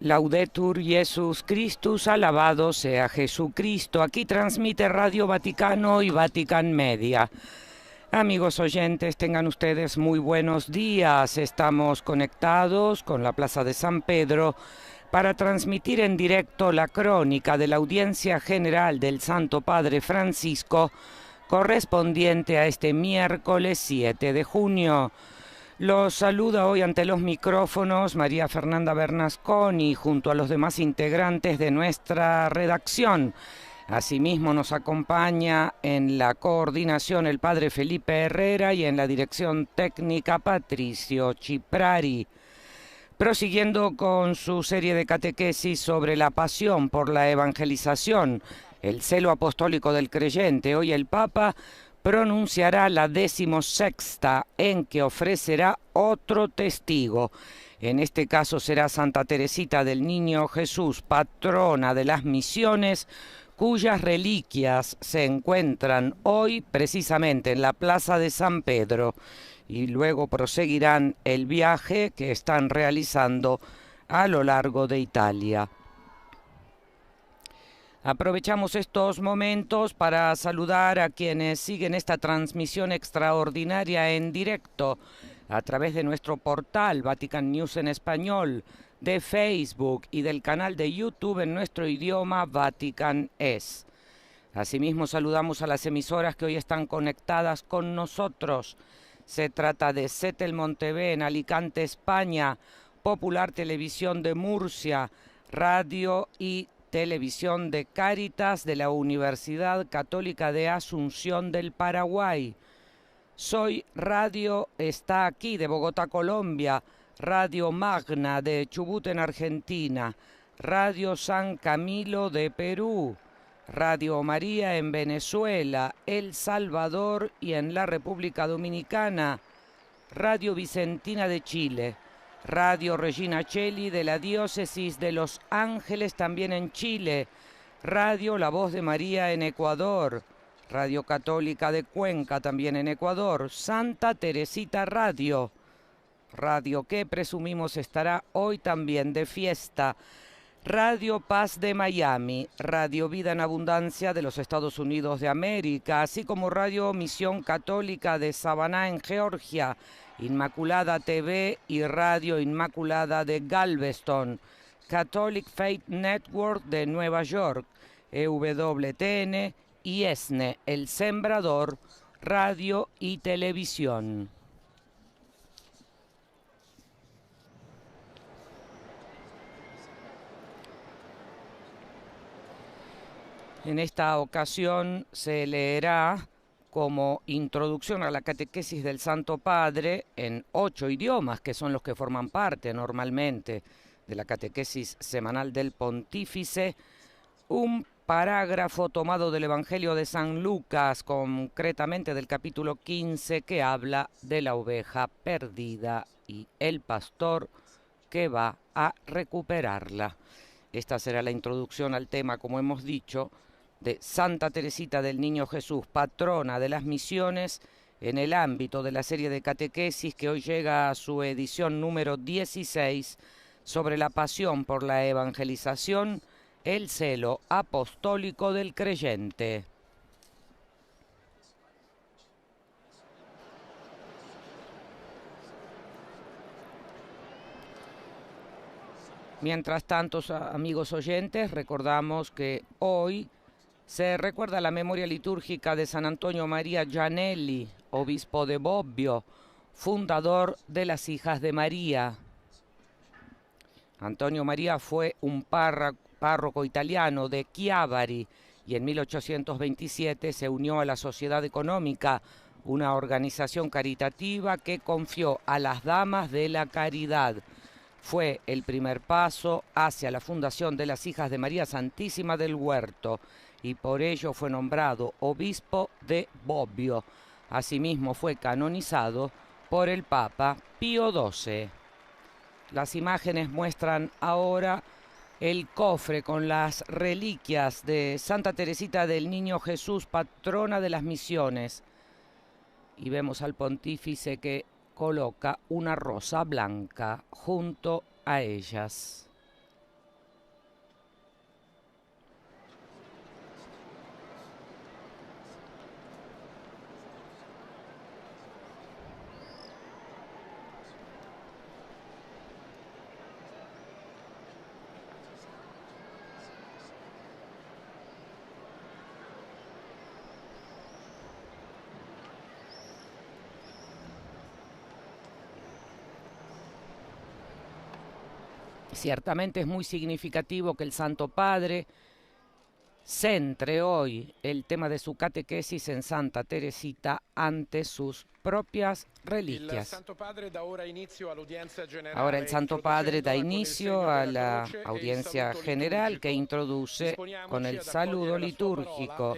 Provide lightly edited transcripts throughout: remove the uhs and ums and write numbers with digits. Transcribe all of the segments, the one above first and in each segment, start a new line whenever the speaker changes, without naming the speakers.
Laudetur Jesus Christus, alabado sea Jesucristo. Aquí transmite Radio Vaticano y Vatican Media. Amigos oyentes, tengan ustedes muy buenos días. Estamos conectados con la Plaza de San Pedro para transmitir en directo la crónica de la audiencia general del Santo Padre Francisco, correspondiente a este miércoles 7 de junio. Los saluda hoy ante los micrófonos María Fernanda Bernasconi junto a los demás integrantes de nuestra redacción. Asimismo nos acompaña en la coordinación el padre Felipe Herrera y en la dirección técnica Patricio Chiprari. Prosiguiendo con su serie de catequesis sobre la pasión por la evangelización, el celo apostólico del creyente, hoy el Papa pronunciará la 16ª en que ofrecerá otro testigo. En este caso será Santa Teresita del Niño Jesús, patrona de las misiones, cuyas reliquias se encuentran hoy precisamente en la Plaza de San Pedro y luego proseguirán el viaje que están realizando a lo largo de Italia. Aprovechamos estos momentos para saludar a quienes siguen esta transmisión extraordinaria en directo a través de nuestro portal Vatican News en español, de Facebook y del canal de YouTube en nuestro idioma Vatican Es. Asimismo saludamos a las emisoras que hoy están conectadas con nosotros. Se trata de Setelmont TV en Alicante, España, Popular Televisión de Murcia, Radio y Televisión de Cáritas de la Universidad Católica de Asunción del Paraguay. Soy Radio Está Aquí de Bogotá, Colombia, Radio Magna de Chubut en Argentina, Radio San Camilo de Perú, Radio María en Venezuela, El Salvador y en la República Dominicana, Radio Vicentina de Chile, Radio Regina Coeli de la Diócesis de Los Ángeles también en Chile, Radio La Voz de María en Ecuador, Radio Católica de Cuenca también en Ecuador, Santa Teresita Radio, radio que presumimos estará hoy también de fiesta, Radio Paz de Miami, Radio Vida en Abundancia de los Estados Unidos de América, así como Radio Misión Católica de Savannah en Georgia, Inmaculada TV y Radio Inmaculada de Galveston, Catholic Faith Network de Nueva York, EWTN y ESNE, El Sembrador, Radio y Televisión. En esta ocasión se leerá como introducción a la catequesis del Santo Padre en 8 idiomas, que son los que forman parte normalmente de la catequesis semanal del Pontífice, un parágrafo tomado del Evangelio de San Lucas, concretamente del capítulo 15, que habla de la oveja perdida y el pastor que va a recuperarla. Esta será la introducción al tema, como hemos dicho, de Santa Teresita del Niño Jesús, patrona de las misiones, en el ámbito de la serie de catequesis que hoy llega a su edición número 16 sobre la pasión por la evangelización, el celo apostólico del creyente. Mientras tanto, amigos oyentes, recordamos que hoy se recuerda la memoria litúrgica de San Antonio María Gianelli, obispo de Bobbio, fundador de las Hijas de María. Antonio María fue un párroco italiano de Chiavari y en 1827 se unió a la Sociedad Económica, una organización caritativa que confió a las Damas de la Caridad. Fue el primer paso hacia la fundación de las Hijas de María Santísima del Huerto y por ello fue nombrado obispo de Bobbio. Asimismo fue canonizado por el Papa Pío XII. Las imágenes muestran ahora el cofre con las reliquias de Santa Teresita del Niño Jesús, patrona de las misiones. Y vemos al pontífice que coloca una rosa blanca junto a ellas. Ciertamente es muy significativo que el Santo Padre centre hoy el tema de su catequesis en Santa Teresita ante sus propias reliquias. Ahora el Santo Padre da inicio a la audiencia general que introduce con el saludo litúrgico.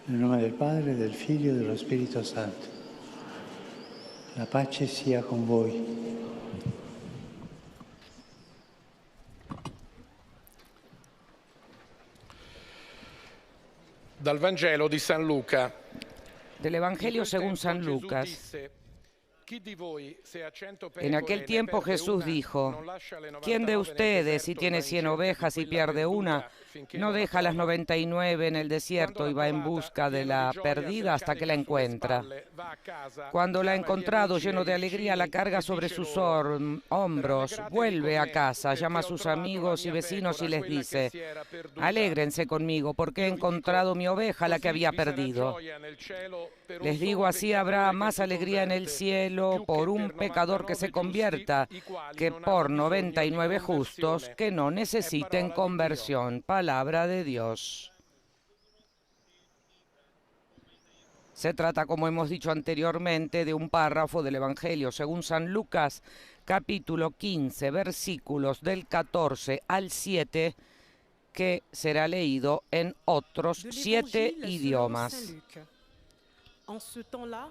Nel nome del Padre, del Figlio e dello Spirito Santo. La pace sia con voi.
Dal Vangelo di San Luca.
Del Evangelio según San Lucas. En aquel tiempo Jesús dijo: ¿quién de ustedes, si tiene 100 ovejas y pierde una, no deja las 99 en el desierto y va en busca de la perdida hasta que la encuentra? Cuando la ha encontrado, lleno de alegría, la carga sobre sus hombros, vuelve a casa, llama a sus amigos y vecinos y les dice: alégrense conmigo, porque he encontrado mi oveja, la que había perdido. Les digo, así habrá más alegría en el cielo por un pecador que se convierta que por 99 justos que no necesiten conversión. Palabra de Dios. Se trata, como hemos dicho anteriormente, de un párrafo del Evangelio según San Lucas, capítulo 15, versículos del 14 al 7, que será leído en otros 7 idiomas.
En ce temps-là,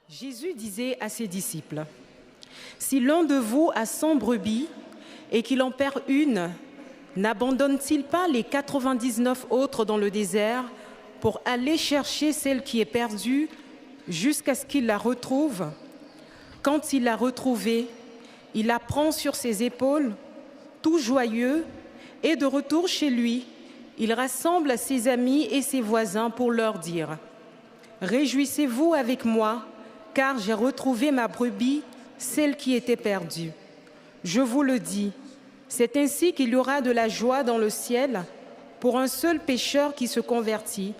Jésus disait à ses disciples: si l'un de vous a 100 brebis et qu'il en perd une, n'abandonne-t-il pas les 99 autres dans le désert pour aller chercher celle qui est perdue jusqu'à ce qu'il la retrouve? Quand il l'a retrouvée, il la prend sur ses épaules, tout joyeux, et de retour chez lui, il rassemble ses amis et ses voisins pour leur dire: réjouissez-vous avec moi, car j'ai retrouvé ma brebis, celle qui était perdue. Je vous le dis, c'est ainsi qu'il y aura de la joie dans le ciel pour un seul pécheur qui se convertit,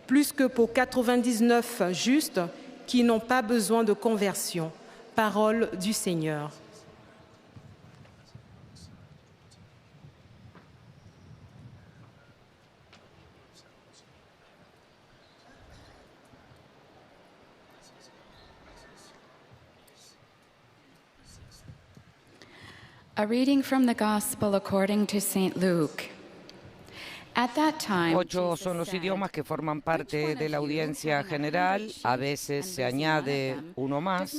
plus que pour 99 justes qui n'ont pas besoin de conversion. Parole du Seigneur.
A reading from the Gospel according to St. Luke. At that time,
8 son los idiomas que forman parte de la audiencia general, a veces se añade uno más,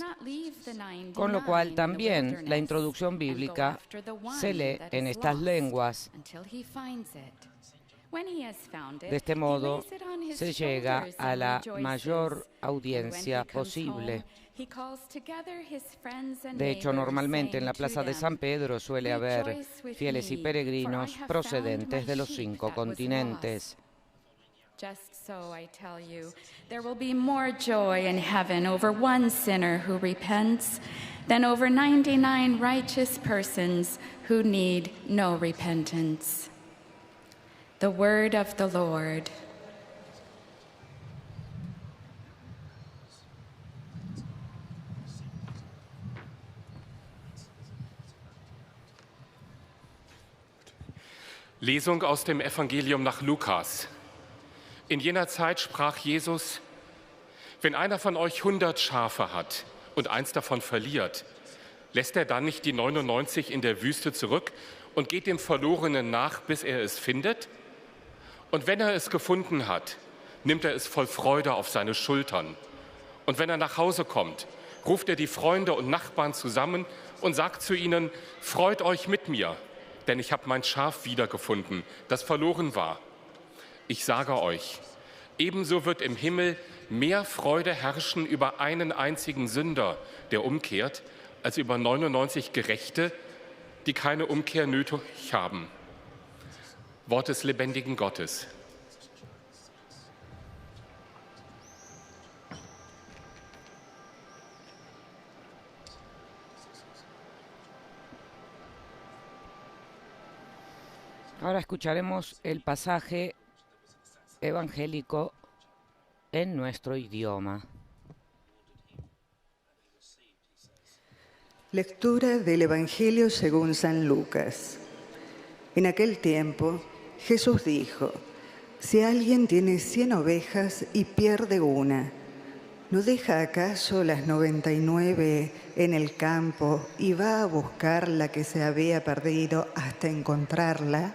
con lo cual también la introducción bíblica se lee en estas lenguas. De este modo se llega a la mayor audiencia posible. De hecho, normalmente en la Plaza de San Pedro suele haber fieles y peregrinos procedentes de los 5 continentes.
Just so I tell you, there will be more joy in heaven over one sinner who repents than over 99 righteous persons who need no repentance. The word of the Lord.
Lesung aus dem Evangelium nach Lukas. In jener Zeit sprach Jesus: Wenn einer von euch 100 Schafe hat und eins davon verliert, lässt er dann nicht die 99 in der Wüste zurück und geht dem Verlorenen nach, bis er es findet? Und wenn er es gefunden hat, nimmt er es voll Freude auf seine Schultern. Und wenn er nach Hause kommt, ruft er die Freunde und Nachbarn zusammen und sagt zu ihnen: Freut euch mit mir, denn ich habe mein Schaf wiedergefunden, das verloren war. Ich sage euch, ebenso wird im Himmel mehr Freude herrschen über einen einzigen Sünder, der umkehrt, als über 99 Gerechte, die keine Umkehr nötig haben. Wort des lebendigen Gottes.
Ahora escucharemos el pasaje evangélico en nuestro idioma.
Lectura del Evangelio según San Lucas. En aquel tiempo, Jesús dijo: si alguien tiene 100 ovejas y pierde una, ¿no deja acaso las 99 en el campo y va a buscar la que se había perdido hasta encontrarla?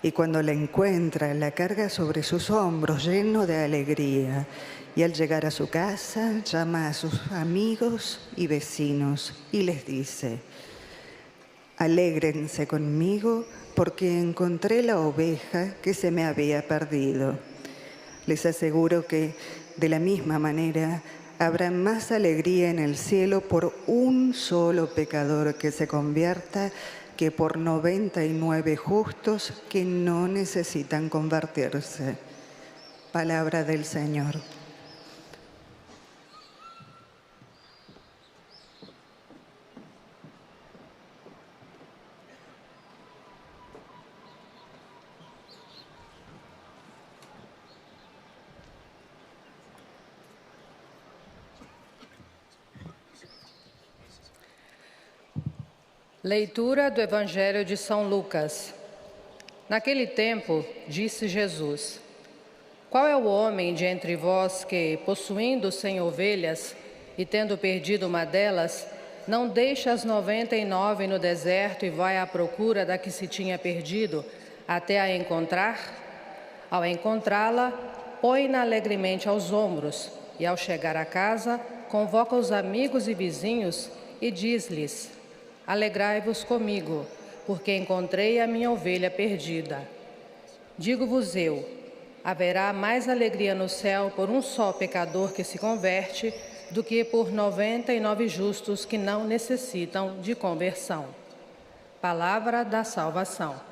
Y cuando la encuentra, la carga sobre sus hombros lleno de alegría. Y al llegar a su casa, llama a sus amigos y vecinos y les dice: alégrense conmigo porque encontré la oveja que se me había perdido. Les aseguro que de la misma manera habrá más alegría en el cielo por un solo pecador que se convierta que por 99 justos que no necesitan convertirse. Palabra del Señor.
Leitura do Evangelho de São Lucas. Naquele tempo, disse Jesus: qual é o homem de entre vós que, possuindo 100 ovelhas e tendo perdido uma delas, não deixa as 99 no deserto e vai à procura da que se tinha perdido até a encontrar? Ao encontrá-la, põe-na alegremente aos ombros e, ao chegar a casa, convoca os amigos e vizinhos e diz-lhes: alegrai-vos comigo, porque encontrei a minha ovelha perdida. Digo-vos eu, haverá mais alegria no céu por um só pecador que se converte do que por 99 justos que não necessitam de conversão. Palavra da salvação.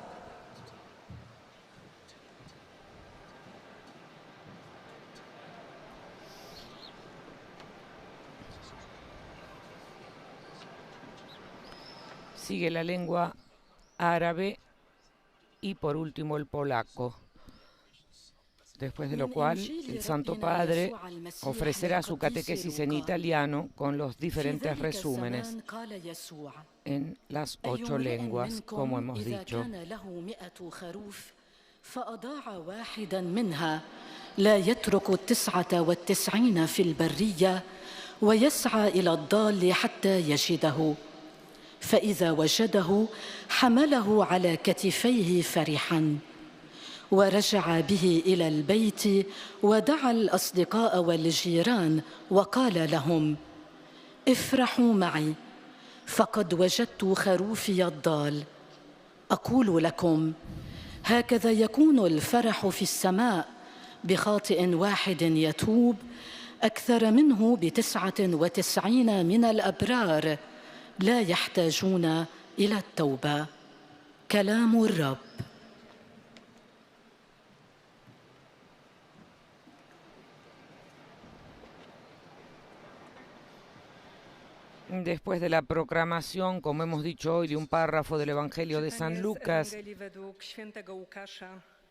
Sigue la lengua árabe y por último el polaco, después de lo cual el Santo Padre ofrecerá su catequesis en italiano con los diferentes resúmenes en las 8 lenguas, como hemos dicho.
فأضاع واحدا منها لا يترك 99 في البرية ويسعى إلى الضال حتى يجده فإذا وجده حمله على كتفيه فرحا ورجع به إلى البيت ودعا الأصدقاء والجيران وقال لهم: افرحوا معي فقد وجدت خروفي الضال. أقول لكم هكذا يكون الفرح في السماء بخاطئ واحد يتوب أكثر منه ب99 من الأبرار لا يحتاجون إلى التوبة. كلام الرب.
Después de la proclamación, como hemos dicho hoy, de un párrafo del Evangelio de San Lucas,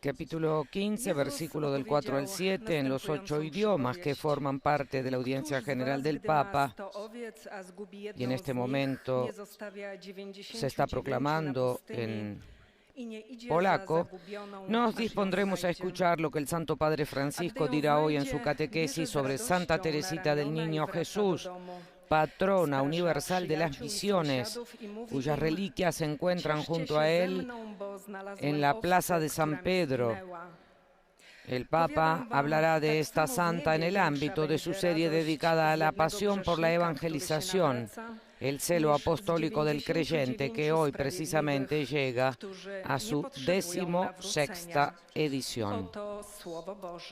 capítulo 15, versículo del 4 al 7, en los 8 idiomas que forman parte de la audiencia general del Papa, y en este momento se está proclamando en polaco, nos dispondremos a escuchar lo que el Santo Padre Francisco dirá hoy en su catequesis sobre Santa Teresita del Niño Jesús, patrona universal de las misiones, cuyas reliquias se encuentran junto a él en la plaza de San Pedro. El Papa hablará de esta santa en el ámbito de su serie dedicada a la pasión por la evangelización, el celo apostólico del creyente, que hoy precisamente llega a su 16ª edición,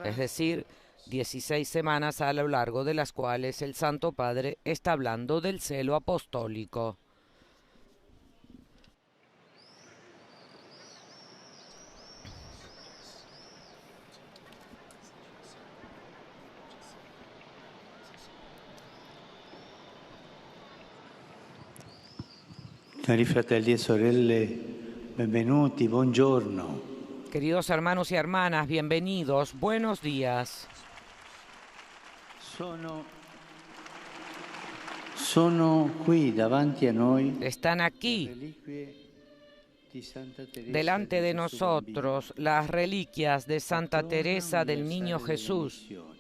es decir, 16 semanas a lo largo de las cuales el Santo Padre está hablando del celo apostólico.
Cari fratelli e sorelle, benvenuti, buongiorno.
Queridos hermanos y hermanas, bienvenidos, buenos días.
Sono qui davanti a noi
Están aquí
reliquie di Santa Teresa
delante de
Gesù
nosotros las reliquias de Santa
Bambino,
Teresa del
patrona
Niño
universale delle
Jesús,
missioni.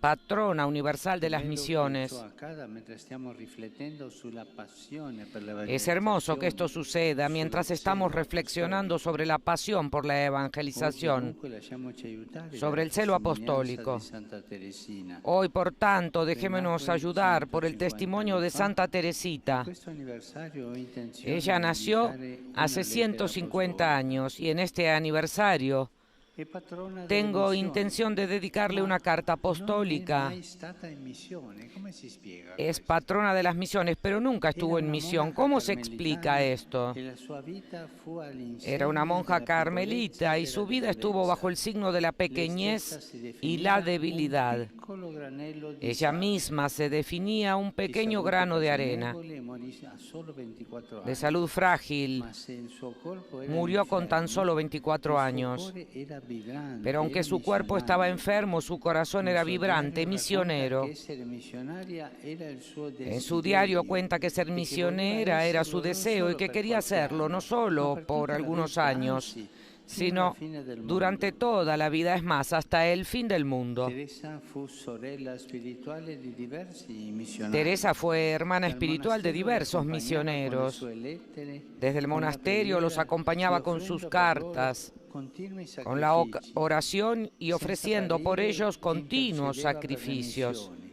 patrona universal de las
Bello che
misiones.
ciò accada mentre stiamo riflettendo sulla passione per la
Es hermoso que esto
evangelizzazione,
suceda mientras
sulla
estamos
celo
reflexionando sobre la pasión por la
apostolica.
evangelización,
Dunque lasciamoci aiutare
sobre el
dalla
celo
testimonianza
apostólico.
di Santa Teresina.
Hoy, por tanto, dejémonos ayudar por el testimonio de Santa Teresita.
Questo anniversario ho intenzione
Ella
di
nació
dedicare una
hace
lettera
150
apostolica.
años y en este aniversario
È patrona delle
tengo
missioni.
intención de dedicarle una carta
Non è
apostólica.
mai stata in missione. Come si spiega
Es
questo?
patrona de las misiones, pero nunca estuvo
Era
en
una
misión.
monja
¿Cómo se
carmelitana
explica esto?
e la sua vita fu all'insegna
Era una monja
della piccolezza
carmelita
e
y
della
su vida estuvo
debolezza.
bajo el signo de la
Lei stessa
pequeñez
si
y
definiva
la
un
debilidad.
piccolo granello di
Ella
sale.
misma se definía un pequeño grano de arena,
Ragionevole, morì a solo 24
de
anni.
salud frágil.
Ma se il suo corpo era
Murió con tan
infermo,
solo 24
il suo
años.
cuore era vibrante,
Pero aunque
era
su cuerpo
missionario.
estaba enfermo, su corazón era
Nel suo
vibrante,
diario
misionero.
racconta che essere missionaria era il suo
En su
desiderio
diario cuenta que ser
e che
misionera
voleva
era
esserlo
su
non
deseo y
solo
que
per
quería
qualche
hacerlo
anno,
no
ma
solo
per
por
tutta la
algunos
vita,
años,
anzi, fino
sino
alla fine del mondo.
durante toda la vida, es más, hasta el fin del mundo.
Teresa fu sorella spirituale di diversi missionari.
Teresa fue hermana
Dal
espiritual de
monastero
diversos
li accompagnava con le
misioneros.
sue lettere,
Desde el
con la
monasterio los
preghiera
acompañaba
e
con
offrendo
sus
per
cartas,
loro continui
con la
sacrifici,
oración y
senza
ofreciendo por
parire,
ellos continuos
intercedeva per le
sacrificios.
missioni,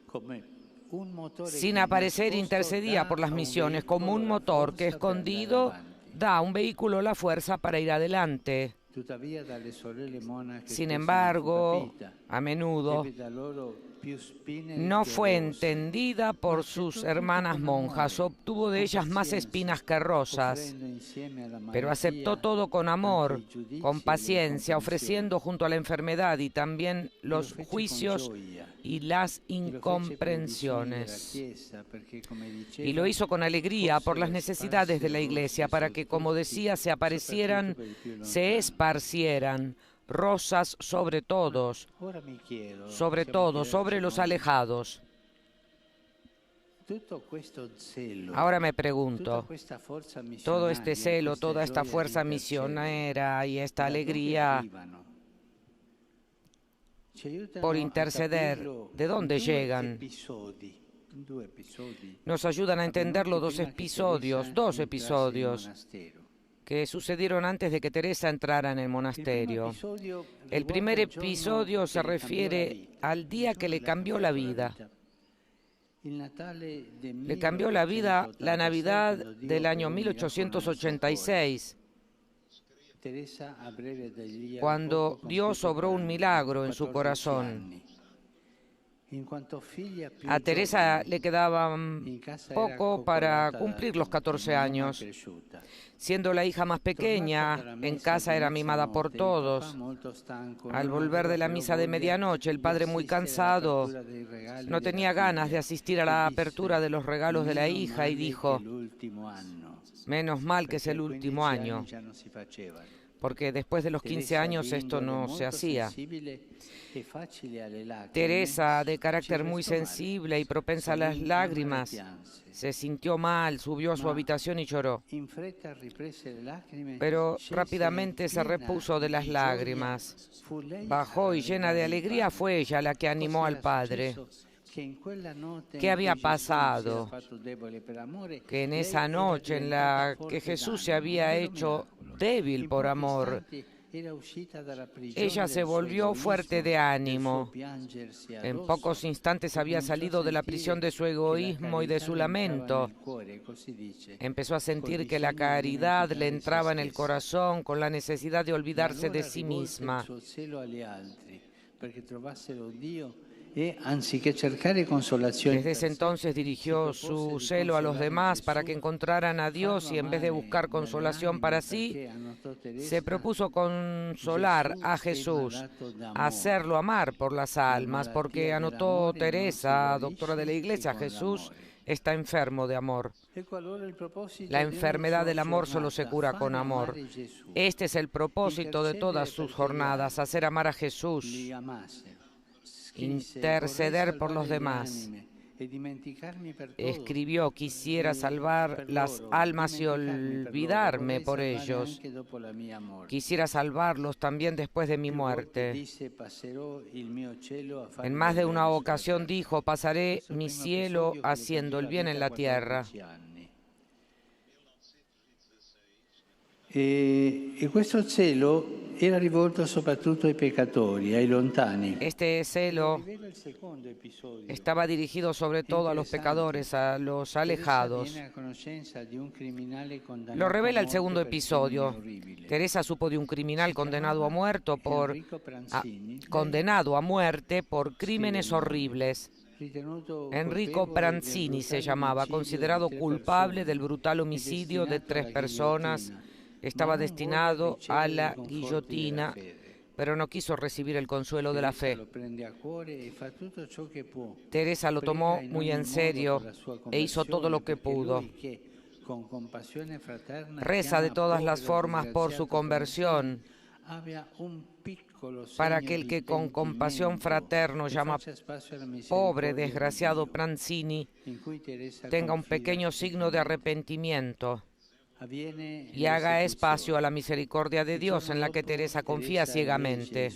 come un motore
Sin
che
aparecer,
nascosto
intercedía
dà
por las
a un
misiones como un
veicolo la
motor que
forza per andare
escondido
avanti.
da a un vehículo la fuerza para ir adelante.
Tuttavia, dalle sorelle monache
Sin
spesso
embargo,
non fu capita.
a menudo
Ebbe da loro più spine
no
che
fue
rose.
entendida por sus hermanas monjas, obtuvo de ellas más espinas que rosas,
Offrendo insieme alla
pero aceptó
malattia
todo con amor,
anche i giudizi
con
e le
paciencia,
incomprensioni.
ofreciendo junto a la enfermedad y también los
Lo fece con
juicios
gioia.
y las
E lo fece per i bisogni della
incomprensiones.
Chiesa, perché, come diceva,
Y lo hizo con alegría por las
fossero
necesidades de la
sparse
iglesia,
rose
para
su
que, como
tutti,
decía, se aparecieran,
soprattutto per i più
se
lontani.
esparcieran rosas sobre todos,
Ora mi chiedo,
sobre
possiamo
todo,
chiederci
sobre los
noi,
alejados.
tutto questo zelo,
Ahora me
tutta
pregunto,
questa forza
todo este
missionaria,
celo,
questa
toda esta
gioia di
fuerza
intercedere,
misionera y esta
da dove
alegría
arrivano? Ci aiutano
por
a
interceder,
capirlo
¿de dónde llegan?
due episodi
Nos ayudan a entenderlo
avvenuti
dos
prima che
episodios,
Teresa
dos
entrasse
episodios
nel monastero.
que sucedieron antes de que Teresa entrara en el
Il primo
monasterio.
episodio
El
riguarda
primer
il giorno
episodio
che
se
le cambiò la
refiere
vita,
al día
il
que le
giorno
cambió la vida.
Il Natale del
Le cambió la vida la Navidad
1886,
del año
quando Dio per un miracolo
1886,
Teresa a breve degli
cuando
poco
Dios
compiuto
obró un
40,
milagro en su
14
corazón.
anni. In quanto figlia più
A Teresa
giovane,
le quedaban
in casa era
poco para
coccolata
cumplir
da
los
tutti,
14
non
años.
cresciuta.
Siendo la hija más pequeña,
Tornata dalla
en
messa
casa
di
era mimada por
mezzanotte, il papà
todos.
molto stanco,
Al
non
volver de
aveva
la
però
misa de
voglia
medianoche, el
di
padre muy
assistere
cansado
all'apertura dei regali
no
della
tenía ganas de
figlia
asistir a
e
la
disse:
apertura de los regalos de la
"Meno
hija y
male
dijo,
che l'ultimo anno",
menos mal que es
perché
el
a
último
15
año,
anni già non si facevano.
porque después de los 15
Teresa,
años
di
esto
indole
no
molto
se hacía.
sensibile e facile alle lacrime,
Teresa, de
ci
carácter muy
restò male.
sensible y propensa a las
Salì in
lágrimas,
camera e pianse.
se sintió mal, subió a su
Ma
habitación y lloró.
In fretta riprese le lacrime,
Pero
scese
rápidamente se
piena
repuso de las
di
lágrimas.
gioia. Fu lei
Bajó y
a
llena de
rallegrare il
alegría
padre.
fue ella la que animó
Cosa
al
era
Padre.
successo? Che in quella notte
¿Qué
in
había
cui Gesù si era
pasado?
fatto debole per amore,
Que en
lei
esa
era
noche en
diventata
la
forte
que Jesús se
d'animo,
había
un vero
hecho
miracolo.
débil
In
por
pochi
amor,
istanti era uscita dalla prigione
ella se
del suo
volvió
egoismo,
fuerte de
del
ánimo.
suo piangersi
En
addosso,
pocos instantes
e
había
cominciò a
salido de la
sentire
prisión de su
che la
egoísmo y de
carità
su
le entrava
lamento.
nel cuore, così dice.
Empezó a sentir
Col
que la
bisogno di
caridad le
dimenticare se
entraba en el
stessa.
corazón con la necesidad de olvidarse de
Allora
sí
rivolse
misma.
il suo zelo agli altri perché trovassero Dio e anziché cercare consolazione
Desde ese entonces dirigió su celo a los demás para que encontraran a Dios y en vez de buscar consolación para sí, se propuso consolar a Jesús, hacerlo amar por las almas, porque anotó Teresa, doctora de la Iglesia, Jesús está enfermo de amor. La enfermedad del amor solo se cura con amor. Este es el propósito de todas sus jornadas, hacer amar a Jesús, interceder por los demás. Escribió: quisiera salvar las almas y olvidarme por ellos. Quisiera salvarlos también después de mi muerte. En más de una ocasión dijo: pasaré mi cielo haciendo el bien en la tierra.
E questo celo era rivolto soprattutto ai peccatori, ai lontani.
Este celo estaba dirigido sobre todo a los pecadores, a los alejados. Lo revela el segundo episodio. Teresa supo de un criminal condenado a muerte por crímenes horribles. Enrico Pranzini se llamaba, considerado culpable del brutal homicidio de 3 personas. Estaba destinado a la guillotina, pero no quiso recibir el consuelo de la fe. Teresa lo tomó muy en serio e hizo todo lo que pudo. Reza de todas las formas por su conversión, para que el que con compasión fraterno llama pobre, desgraciado Pranzini, tenga un pequeño signo de arrepentimiento y haga espacio a la misericordia de Dios, en la que Teresa confía ciegamente.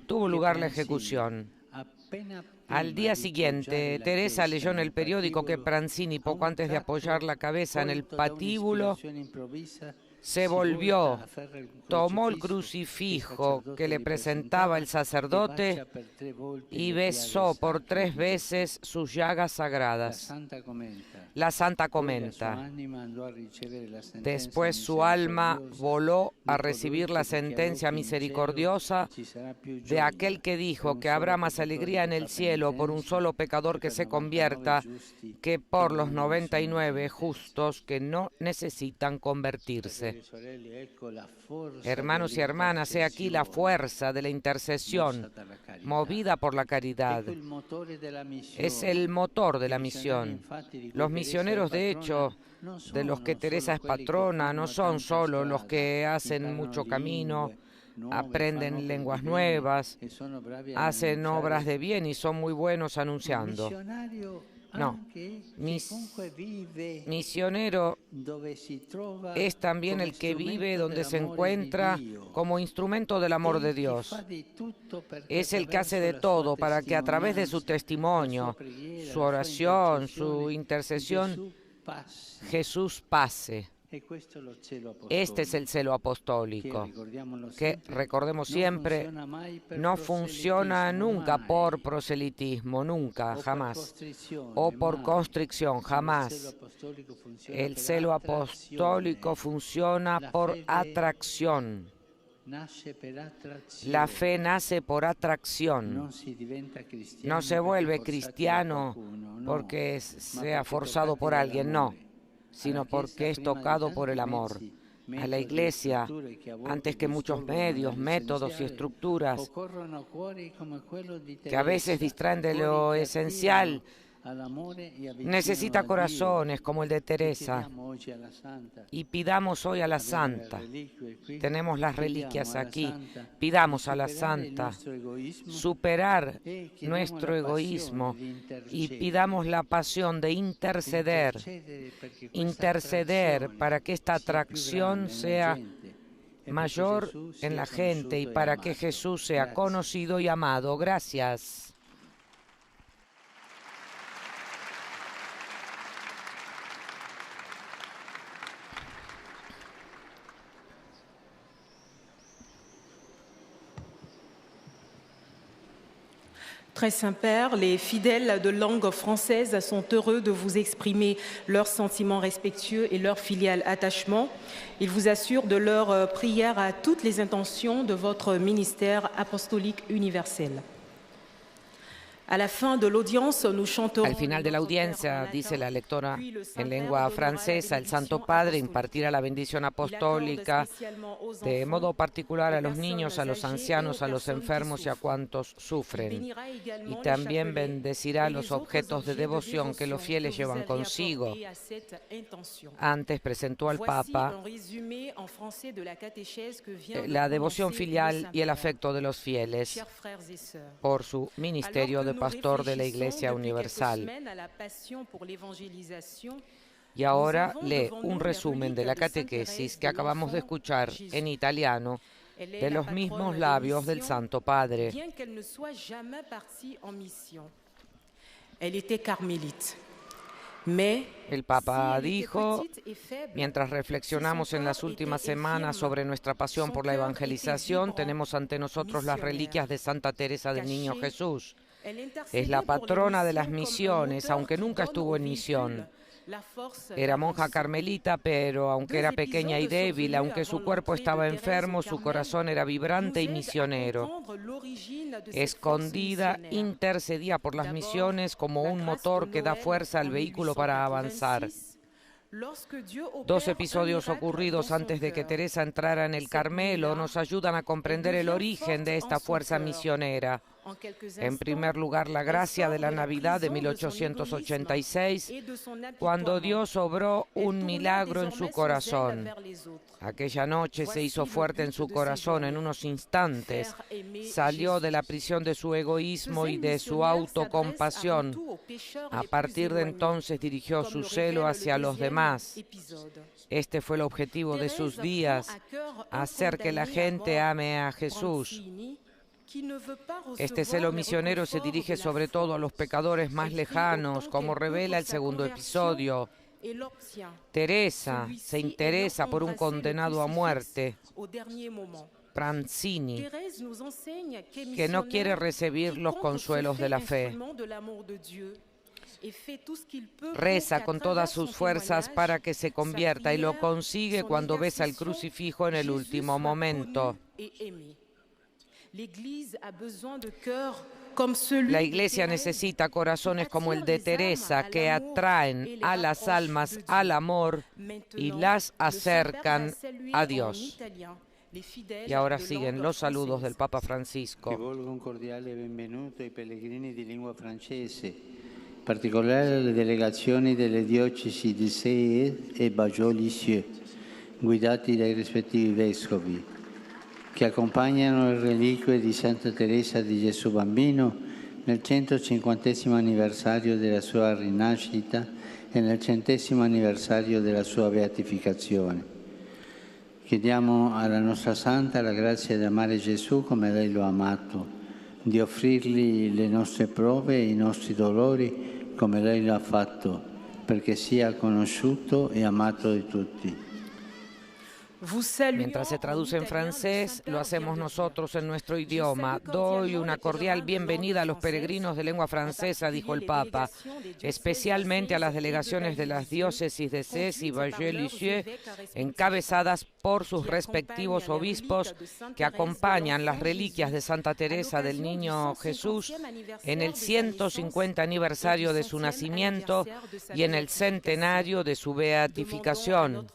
Tuvo lugar la ejecución. Al día siguiente, Teresa leyó en el periódico que Pranzini, poco antes de apoyar la cabeza en el patíbulo, se volvió, tomó el crucifijo que le presentaba el sacerdote y besó por 3 veces sus llagas sagradas. La santa comenta: después su alma voló a recibir la sentencia misericordiosa de aquel que dijo que habrá más alegría en el cielo por un solo pecador que se convierta que por los 99 justos que no necesitan convertirse. Hermanos y hermanas, he aquí la fuerza de la intercesión movida por la caridad. Es el motor de la misión. Los misioneros, de hecho, de los que Teresa es patrona, no son solo los que hacen mucho camino, aprenden lenguas nuevas, hacen obras de bien y son muy buenos anunciando. No, misionero es también el que vive donde se encuentra como instrumento del amor de Dios. Es el que hace de todo para que a través de su testimonio, su oración, su intercesión, Jesús pase. Este es el celo apostólico, que, recordemos siempre, no funciona nunca por proselitismo, nunca, jamás, o por constricción, jamás. El celo apostólico funciona por atracción. La fe nace por atracción. No se vuelve cristiano porque sea forzado por alguien, no, sino porque es tocado por el amor. A la Iglesia, antes que muchos medios, métodos y estructuras que a veces distraen de lo esencial, necesita corazones como el de Teresa. Y pidamos hoy a la Santa. Tenemos las reliquias aquí. Pidamos a la Santa superar nuestro egoísmo y pidamos la pasión de interceder para que esta atracción sea mayor en la gente y para que Jesús sea conocido y amado. Gracias.
Très Saint-Père, les fidèles de langue française sont heureux de vous exprimer leurs sentiments respectueux et leur filial attachement. Ils vous assurent de leur prière à toutes les intentions de votre ministère apostolique universel.
Al final de la audiencia, dice la lectora en lengua francesa, el Santo Padre impartirá la bendición apostólica de modo particular a los niños, a los ancianos, a los enfermos y a cuantos sufren. Y también bendecirá los objetos de devoción que los fieles llevan consigo. Antes presentó al Papa la devoción filial y el afecto de los fieles por su ministerio de pastor de la Iglesia Universal. Y ahora lee un resumen de la catequesis que acabamos de escuchar en italiano de los mismos labios del Santo Padre. El Papa dijo, mientras reflexionamos en las últimas semanas sobre nuestra pasión por la evangelización, tenemos ante nosotros las reliquias de Santa Teresa del Niño Jesús. Es la patrona de las misiones, aunque nunca estuvo en misión. Era monja carmelita, pero aunque era pequeña y débil, aunque su cuerpo estaba enfermo, su corazón era vibrante y misionero. Escondida, intercedía por las misiones como un motor que da fuerza al vehículo para avanzar. 2 episodios ocurridos antes de que Teresa entrara en el Carmelo nos ayudan a comprender el origen de esta fuerza misionera. En primer lugar, la gracia de la Navidad de 1886, cuando Dios obró un milagro en su corazón. Aquella noche se hizo fuerte en su corazón en unos instantes. Salió de la prisión de su egoísmo y de su autocompasión. A partir de entonces dirigió su celo hacia los demás. Este fue el objetivo de sus días, hacer que la gente ame a Jesús. Este celo misionero se dirige sobre todo a los pecadores más lejanos, como revela el segundo episodio. Teresa se interesa por un condenado a muerte, Pranzini, que no quiere recibir los consuelos de la fe. Reza con todas sus fuerzas para que se convierta y lo consigue cuando besa el crucifijo en el último momento. La Iglesia necesita corazones como el de Teresa que atraen a las almas al amor y las acercan a Dios. Y ahora siguen los saludos del Papa Francisco.
Un cordiale benvenuto ai pellegrini di lingua francese, in particolare alle delegazioni delle diocesi di Sées e Bajau-Lisieux, guidati dai rispettivi vescovi, che accompagnano le reliquie di Santa Teresa di Gesù Bambino nel 150° anniversario della sua rinascita e nel 100° anniversario della sua beatificazione. Chiediamo alla nostra Santa la grazia di amare Gesù come lei lo ha amato, di offrirgli le nostre prove e i nostri dolori come lei lo ha fatto, perché sia conosciuto e amato di tutti.
Mientras se traduce en francés, lo hacemos nosotros en nuestro idioma. Doy una cordial bienvenida a los peregrinos de lengua francesa, dijo el Papa, especialmente a las delegaciones de las diócesis de Sées y Bajau-Lisieux, encabezadas por sus respectivos obispos, que acompañan las reliquias de Santa Teresa del Niño Jesús en el 150 aniversario de su nacimiento y en el centenario de su beatificación.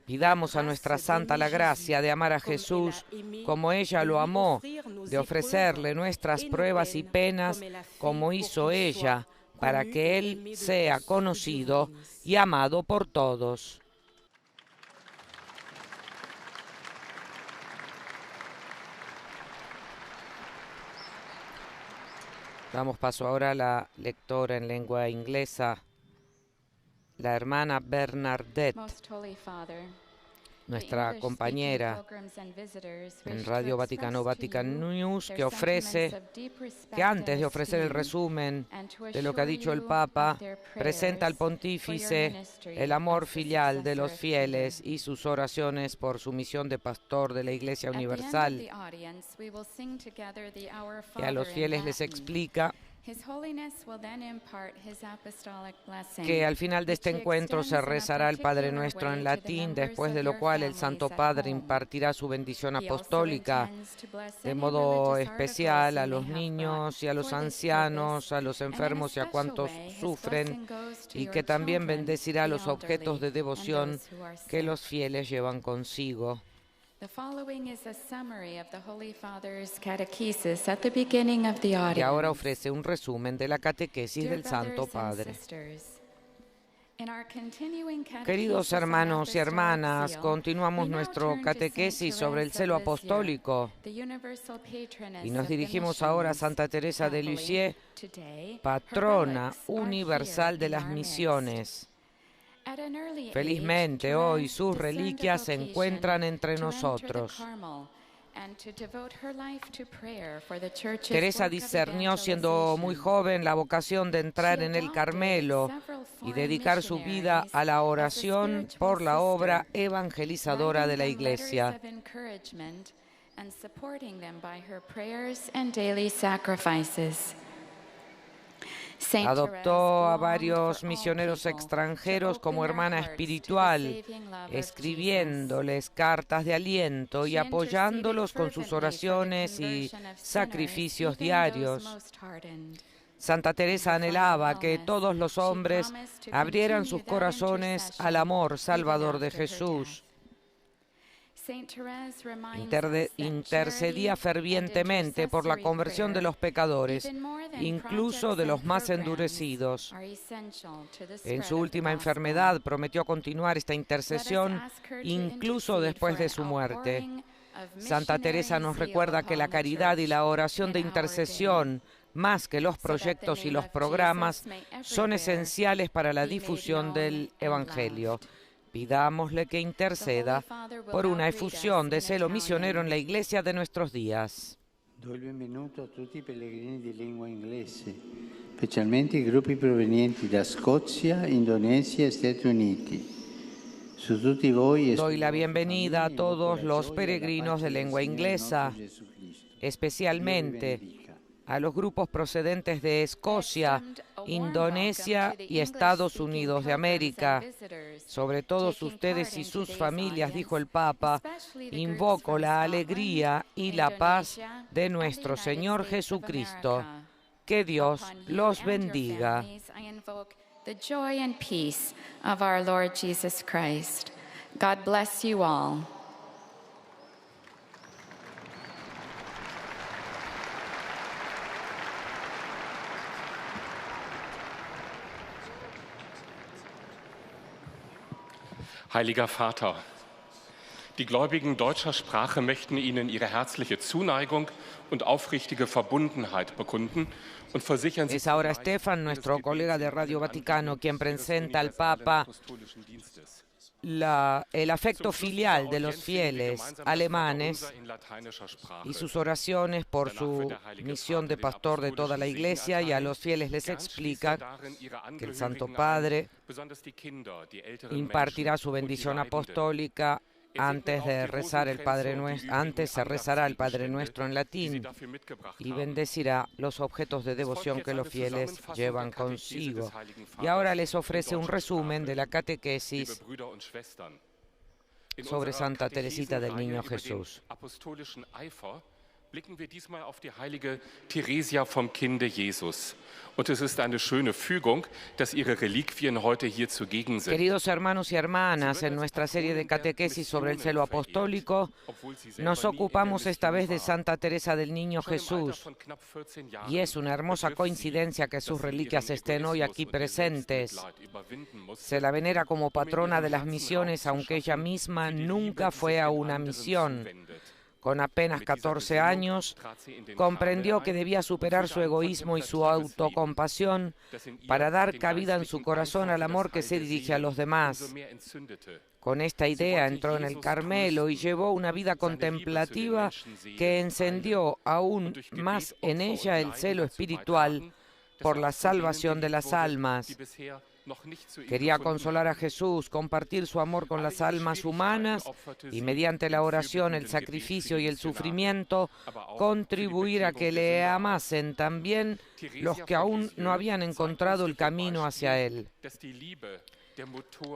Pidamos a nuestra Santa la gracia de amar a Jesús como ella lo amó, de ofrecerle nuestras pruebas y penas como hizo ella, para que Él sea conocido y amado por todos. Damos paso ahora a la lectora en lengua inglesa, la hermana Bernadette, nuestra compañera en Radio Vaticano, Vatican News, que antes de ofrecer el resumen de lo que ha dicho el Papa, presenta al pontífice el amor filial de los fieles y sus oraciones por su misión de pastor de la Iglesia Universal. Y a los fieles les explica que al final de este encuentro se rezará el Padre Nuestro en latín, después de lo cual el Santo Padre impartirá su bendición apostólica de modo especial a los niños y a los ancianos, a los enfermos y a cuantos sufren, y que también bendecirá los objetos de devoción que los fieles llevan consigo. Y ahora ofrece un resumen de la catequesis del Santo Padre. Queridos hermanos y hermanas, continuamos nuestro catequesis sobre el celo apostólico y nos dirigimos ahora a Santa Teresa de Lisieux, patrona universal de las misiones. Felizmente hoy sus reliquias se encuentran entre nosotros. Teresa discernió siendo muy joven la vocación de entrar en el Carmelo y dedicar su vida a la oración por la obra evangelizadora de la Iglesia. Adoptó a varios misioneros extranjeros como hermana espiritual, escribiéndoles cartas de aliento y apoyándolos con sus oraciones y sacrificios diarios. Santa Teresa anhelaba que todos los hombres abrieran sus corazones al amor salvador de Jesús. Intercedía fervientemente por la conversión de los pecadores, incluso de los más endurecidos. En su última enfermedad prometió continuar esta intercesión incluso después de su muerte. Santa Teresa nos recuerda que la caridad y la oración de intercesión, más que los proyectos y los programas, son esenciales para la difusión del Evangelio. Pidámosle que interceda por una efusión de celo misionero en la Iglesia de nuestros días.
Do il benvenuto a tutti i pellegrini di lingua inglese, specialmente i gruppi provenienti da Scozia, Indonesia e Stati Uniti. Su tutti voi
Doy la bienvenida a todos los peregrinos de lengua inglesa, especialmente a los grupos procedentes de Escocia, Indonesia y Estados Unidos de América. Sobre todos ustedes y sus familias, dijo el Papa, invoco la alegría y la paz de nuestro Señor Jesucristo. Que Dios los bendiga.
The joy and peace of our Lord Jesus Christ. God bless you all.
Heiliger Vater, die Gläubigen deutscher Sprache möchten Ihnen ihre herzliche Zuneigung und aufrichtige Verbundenheit bekunden und versichern Sie.
Es ahora Stefan, nuestro colega de Radio Vaticano, quien presenta al Papa el afecto filial de los fieles alemanes y sus oraciones por su misión de pastor de toda la Iglesia, y a los fieles les explica que el Santo Padre impartirá su bendición apostólica antes de rezar el Padre Nuestro. Antes se rezará el Padre Nuestro en latín y bendecirá los objetos de devoción que los fieles llevan consigo. Y ahora les ofrece un resumen de la catequesis sobre Santa Teresita del Niño Jesús.
Blicken wir diesmal auf die heilige Theresia vom Kinde Jesus. Und es ist eine schöne Fügung, dass ihre Reliquien heute hier zugegen sind.
Queridos hermanos y hermanas, en nuestra serie de catequesis sobre el celo apostólico, nos ocupamos esta vez de Santa Teresa del Niño Jesús. Y es una hermosa coincidencia que sus reliquias estén hoy aquí presentes. Se la venera como patrona de las misiones, aunque ella misma nunca fue a una misión. Con apenas 14 años, comprendió que debía superar su egoísmo y su autocompasión para dar cabida en su corazón al amor que se dirige a los demás. Con esta idea entró en el Carmelo y llevó una vida contemplativa que encendió aún más en ella el celo espiritual por la salvación de las almas. Quería consolar a Jesús, compartir su amor con las almas humanas y mediante la oración, el sacrificio y el sufrimiento, contribuir a que le amasen también los que aún no habían encontrado el camino hacia Él.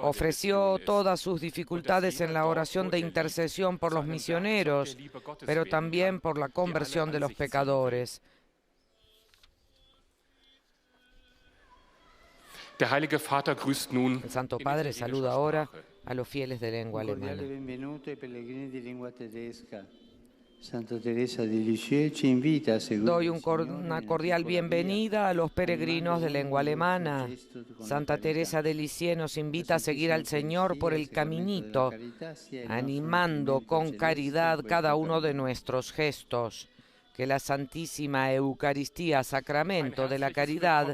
Ofreció todas sus dificultades en la oración de intercesión por los misioneros, pero también por la conversión de los pecadores.
Der Heilige Vater grüßt nun
El Santo Padre saluda ahora a los fieles de lengua
un cordiale
alemana.
benvenuto ai pellegrini di lingua tedesca, Santa Teresa de Lisieux ci invita a seguir.
Doy una cordial bienvenida a los peregrinos de lengua alemana. Santa Teresa de Lisieux nos invita a seguir al Señor por el caminito, animando con caridad cada uno de nuestros gestos. Que la Santísima Eucaristía, sacramento de la caridad,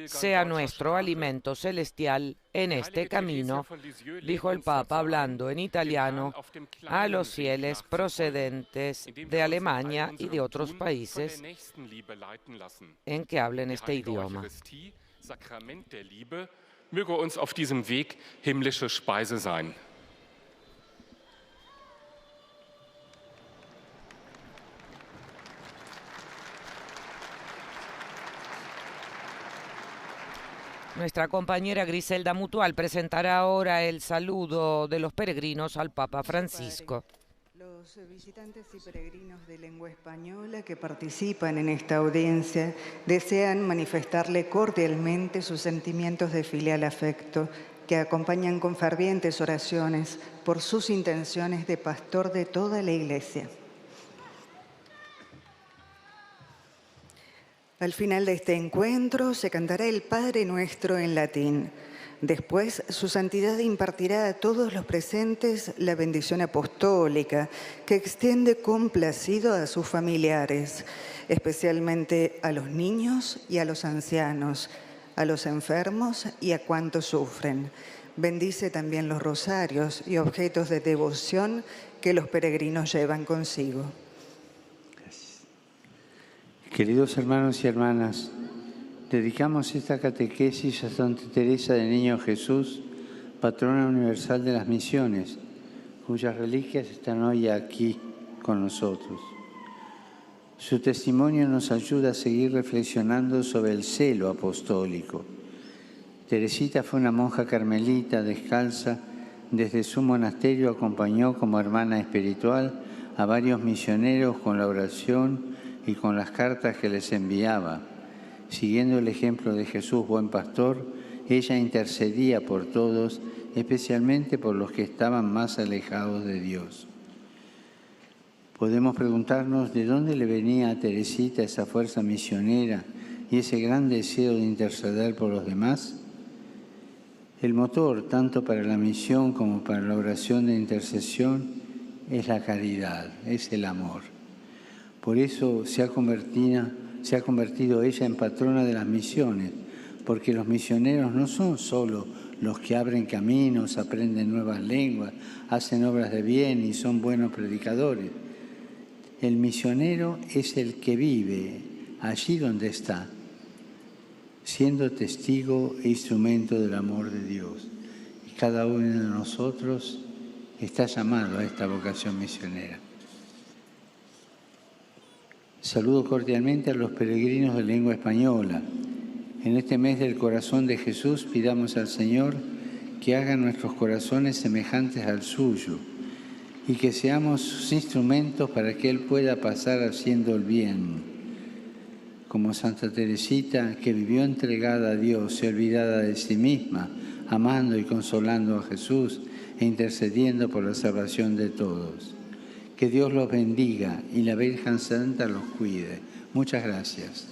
sea nuestro alimento celestial en este camino, dijo el Papa hablando en italiano a los fieles procedentes de Alemania y de otros países en que hablen este idioma.
Sakrament der Liebe, möge uns auf diesem Weg himmlische Speise sein.
Nuestra compañera Griselda Mutual presentará ahora el saludo de los peregrinos al Papa Francisco.
Los visitantes y peregrinos de lengua española que participan en esta audiencia desean manifestarle cordialmente sus sentimientos de filial afecto que acompañan con fervientes oraciones por sus intenciones de pastor de toda la Iglesia. Al final de este encuentro se cantará el Padre Nuestro en latín. Después, su santidad impartirá a todos los presentes la bendición apostólica que extiende complacido a sus familiares, especialmente a los niños y a los ancianos, a los enfermos y a cuantos sufren. Bendice también los rosarios y objetos de devoción que los peregrinos llevan consigo.
Queridos hermanos y hermanas, dedicamos esta catequesis a Santa Teresa del Niño Jesús, patrona universal de las misiones, cuyas reliquias están hoy aquí con nosotros. Su testimonio nos ayuda a seguir reflexionando sobre el celo apostólico. Teresita fue una monja carmelita descalza. Desde su monasterio acompañó como hermana espiritual a varios misioneros con la oración y con las cartas que les enviaba. Siguiendo el ejemplo de Jesús, buen pastor, ella intercedía por todos, especialmente por los que estaban más alejados de Dios. Podemos preguntarnos de dónde le venía a Teresita esa fuerza misionera y ese gran deseo de interceder por los demás. El motor, tanto para la misión como para la oración de intercesión, es la caridad, es el amor. Por eso se ha convertido ella en patrona de las misiones, porque los misioneros no son solo los que abren caminos, aprenden nuevas lenguas, hacen obras de bien y son buenos predicadores. El misionero es el que vive allí donde está, siendo testigo e instrumento del amor de Dios. Y cada uno de nosotros está llamado a esta vocación misionera. Saludo cordialmente a los peregrinos de lengua española. En este mes del corazón de Jesús pidamos al Señor que haga nuestros corazones semejantes al suyo y que seamos sus instrumentos para que Él pueda pasar haciendo el bien. Como Santa Teresita, que vivió entregada a Dios y olvidada de sí misma, amando y consolando a Jesús e intercediendo por la salvación de todos. Que Dios los bendiga y la Virgen Santa los cuide. Muchas gracias.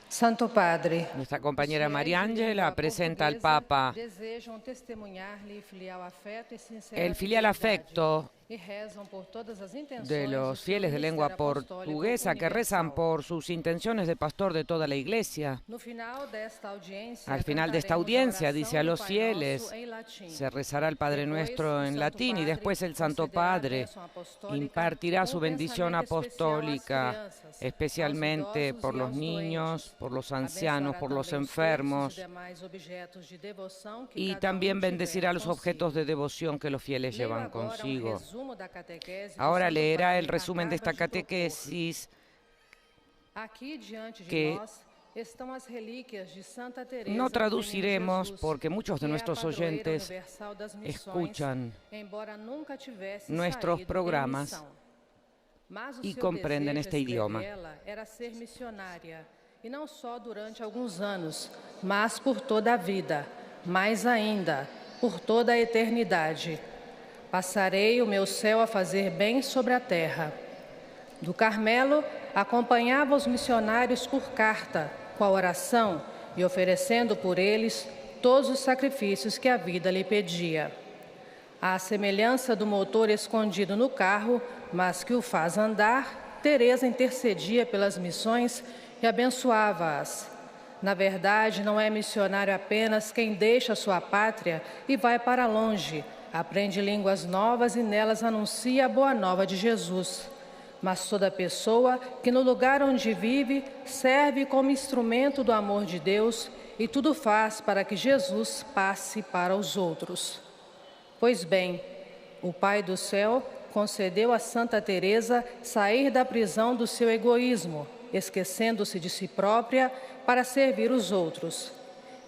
Santo Padre,
Nuestra compañera María Ángela presenta al Papa el filial afecto de los fieles de lengua portuguesa que rezan por sus intenciones de pastor de toda la Iglesia. Al final de esta audiencia, dice a los fieles, se rezará el Padre Nuestro en latín y después el Santo Padre impartirá su bendición apostólica, especialmente por los niños, por los ancianos, por los enfermos, y también bendecirá los objetos de devoción que los fieles llevan consigo. Ahora leerá el resumen de esta catequesis que no traduciremos porque muchos de nuestros oyentes escuchan nuestros programas y comprenden este idioma.
Era ser missionária, e não só durante alguns anos, mas por toda a vida, mais ainda, por toda a eternidade. Passarei o meu céu a fazer bem sobre a terra. Do Carmelo, acompanhava os missionários por carta, com a oração e oferecendo por eles todos os sacrifícios que a vida lhe pedia. À semelhança do motor escondido no carro, mas que o faz andar, Teresa intercedia pelas missões e abençoava-as. Na verdade, não é missionário apenas quem deixa sua pátria e vai para longe, aprende línguas novas e nelas anuncia a boa nova de Jesus. Mas toda pessoa que no lugar onde vive serve como instrumento do amor de Deus e tudo faz para que Jesus passe para os outros. Pois bem, o Pai do céu concedeu a Santa Teresa sair da prisão do seu egoísmo, esquecendo-se de si própria para servir os outros.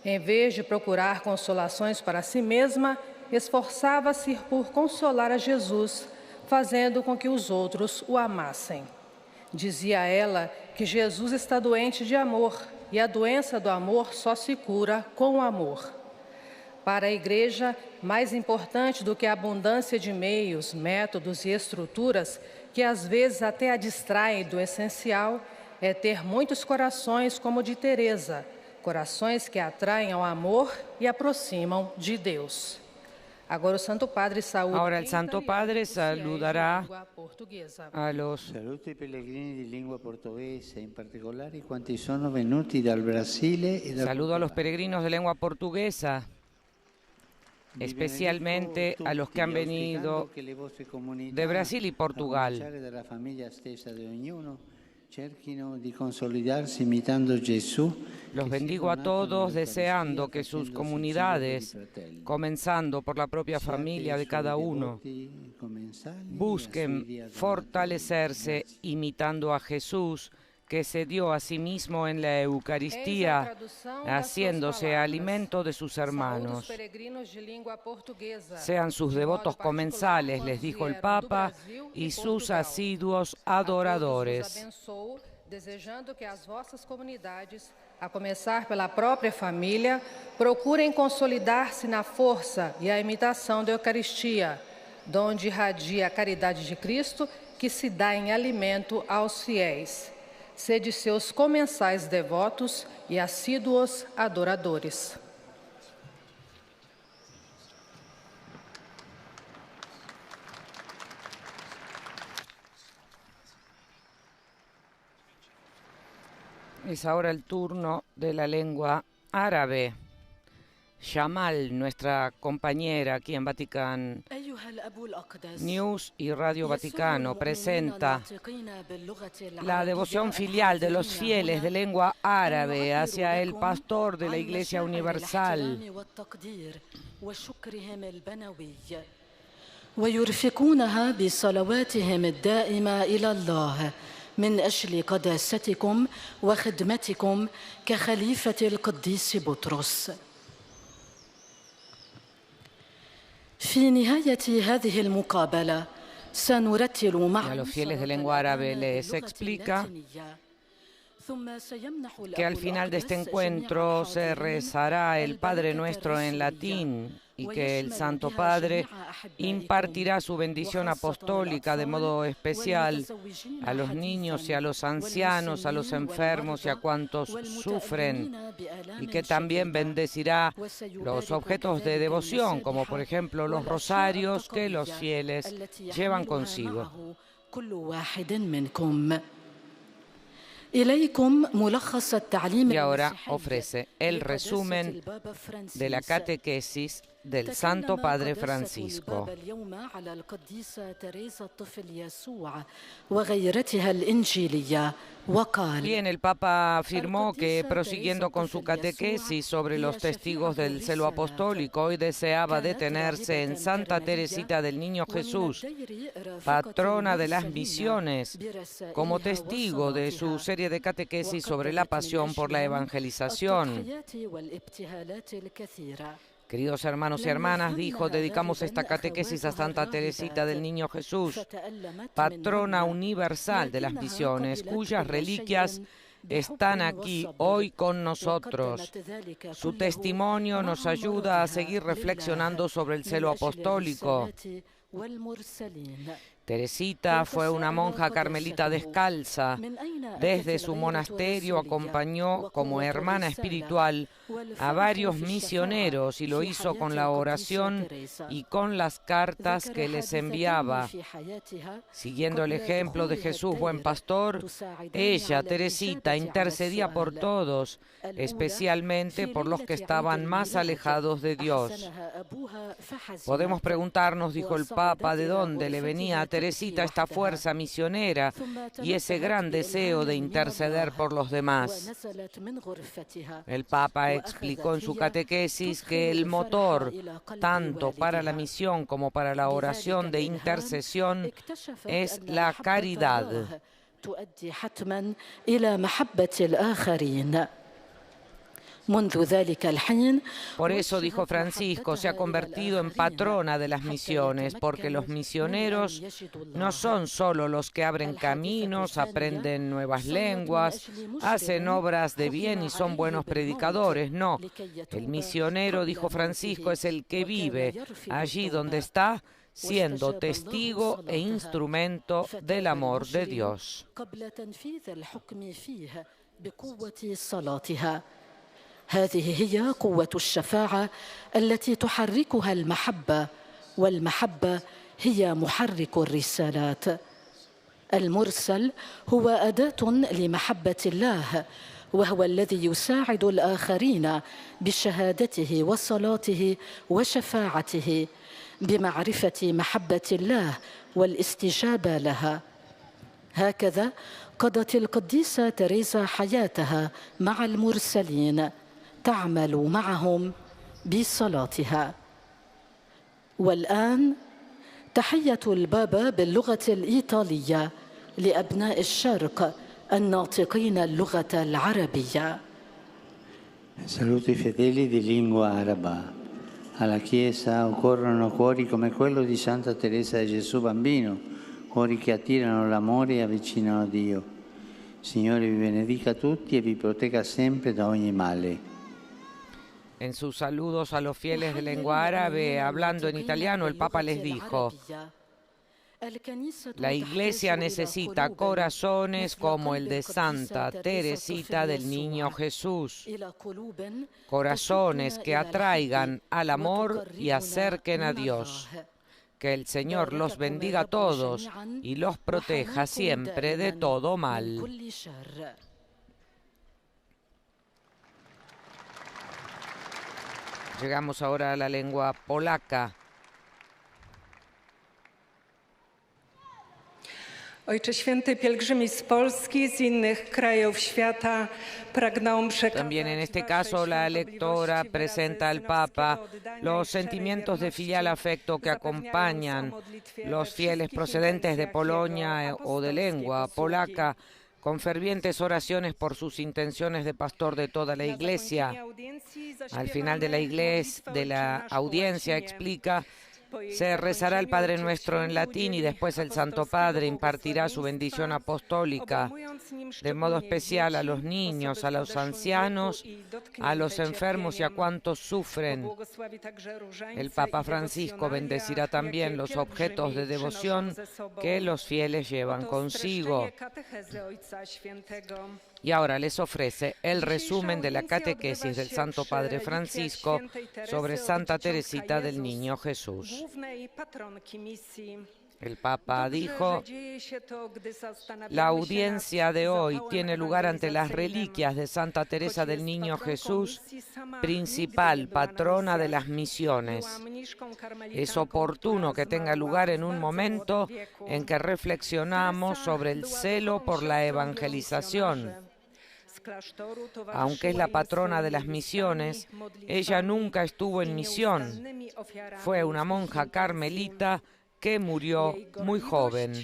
Em vez de procurar consolações para si mesma, esforçava-se por consolar a Jesus, fazendo com que os outros o amassem. Dizia ela que Jesus está doente de amor e a doença do amor só se cura com o amor. Para a Igreja, mais importante do que a abundância de meios, métodos e estruturas, que às vezes até a distraem do essencial, é ter muitos corações como o de Teresa, corações que atraem ao amor e aproximam de Deus. Ahora el
Santo Padre saludará a los...
Saluto i pellegrini di lingua portoghese, in particolare quanti sono venuti dal Brasile e dal
Saludo a los peregrinos de lengua portuguesa, especialmente a los que han venido de Brasil y Portugal.
dalla famiglia stessa di ognuno, cerchino di consolidarsi imitando Gesù.
Los bendigo a todos deseando que sus comunidades, comenzando por la propia familia de cada uno, busquen fortalecerse imitando a Jesús, que se dio a sí mismo en la Eucaristía, haciéndose alimento de sus hermanos. Sean sus devotos comensales, les dijo el Papa, y sus asiduos adoradores.
Desejando que as vossas comunidades, a começar pela própria família, procurem consolidar-se na força e a imitação da Eucaristia, donde irradia a caridade de Cristo, que se dá em alimento aos fiéis. Sede seus comensais devotos e assíduos adoradores.
Es ahora el turno de la lengua árabe. Yamal, nuestra compañera aquí en Vatican News y Radio Vaticano, presenta la devoción filial de los fieles de lengua árabe hacia el pastor de la Iglesia Universal.
ويرفقونها بصلواتهم الدائمة إلى الله من أجل قداستكم وخدمتكم كخليفة القديس بطرس. في نهاية هذه المقابلة سنرتل معا
a los fieles de lengua árabe les explica que al final de este encuentro se rezará el Padre Nuestro en latín y que el Santo Padre impartirá su bendición apostólica de modo especial a los niños y a los ancianos, a los enfermos y a cuantos sufren, y que también bendecirá los objetos de devoción, como por ejemplo los rosarios que los fieles llevan consigo. Y ahora ofrece el resumen de la catequesis del Santo Padre Francisco. Bien, el Papa afirmó que, prosiguiendo con su catequesis sobre los testigos del celo apostólico, hoy deseaba detenerse en Santa Teresita del Niño Jesús, patrona de las misiones, como testigo de su serie de catequesis sobre la pasión por la evangelización. Queridos hermanos y hermanas, dijo, dedicamos esta catequesis a Santa Teresita del Niño Jesús, patrona universal de las misiones, cuyas reliquias están aquí hoy con nosotros. Su testimonio nos ayuda a seguir reflexionando sobre el celo apostólico. Teresita fue una monja carmelita descalza. Desde su monasterio acompañó como hermana espiritual a varios misioneros y lo hizo con la oración y con las cartas que les enviaba. Siguiendo el ejemplo de Jesús Buen Pastor, ella, Teresita, intercedía por todos, especialmente por los que estaban más alejados de Dios. Podemos preguntarnos, dijo el Papa, de dónde le venía a Teresita esta fuerza misionera y ese gran deseo de interceder por los demás. El Papa explicó en su catequesis que el motor, tanto para la misión como para la oración de intercesión, es la caridad. Por eso, dijo Francisco, se ha convertido en patrona de las misiones, porque los misioneros no son solo los que abren caminos, aprenden nuevas lenguas, hacen obras de bien y son buenos predicadores. No, el misionero, dijo Francisco, es el que vive allí donde está, siendo testigo e instrumento del amor de Dios.
هذه هي قوة الشفاعة التي تحركها المحبة، والمحبة هي محرك الرسالات. المرسل هو أداة لمحبة الله، وهو الذي يساعد الآخرين بشهادته وصلاته وشفاعته بمعرفة محبة الله والاستجابة لها. هكذا قضت القديسة تريزا حياتها مع المرسلين، تعمل معهم بصلاتها. والآن تحية البابا باللغة الإيطالية لأبناء الشرق الناطقين اللغة العربية.
Saluto i fedeli di lingua araba. Alla Chiesa occorrono cuori come quello di Santa Teresa di Gesù Bambino, cuori che attirano l'amore e avvicinano a Dio. Signore vi benedica tutti e vi protegga sempre da ogni male.
En sus saludos a los fieles de lengua árabe, hablando en italiano, el Papa les dijo: la Iglesia necesita corazones como el de Santa Teresita del Niño Jesús, corazones que atraigan al amor y acerquen a Dios. Que el Señor los bendiga a todos y los proteja siempre de todo mal. Llegamos ahora a la lengua polaca.
Ojcze Święty, pielgrzymi z Polski, z innych krajów świata pragną przekazać.
También en este caso la lectora presenta al Papa los sentimientos de filial afecto que acompañan los fieles procedentes de Polonia o de lengua polaca, con fervientes oraciones por sus intenciones de pastor de toda la Iglesia. Al final de la audiencia explica: se rezará el Padre Nuestro en latín y después el Santo Padre impartirá su bendición apostólica, de modo especial a los niños, a los ancianos, a los enfermos y a cuantos sufren. El Papa Francisco bendecirá también los objetos de devoción que los fieles llevan consigo. Y ahora les ofrece el resumen de la catequesis del Santo Padre Francisco sobre Santa Teresita del Niño Jesús. El Papa dijo: la audiencia de hoy tiene lugar ante las reliquias de Santa Teresa del Niño Jesús, principal patrona de las misiones. Es oportuno que tenga lugar en un momento en que reflexionamos sobre el celo por la evangelización. Aunque es la patrona de las misiones, ella nunca estuvo en misión. Fue una monja carmelita que murió muy joven.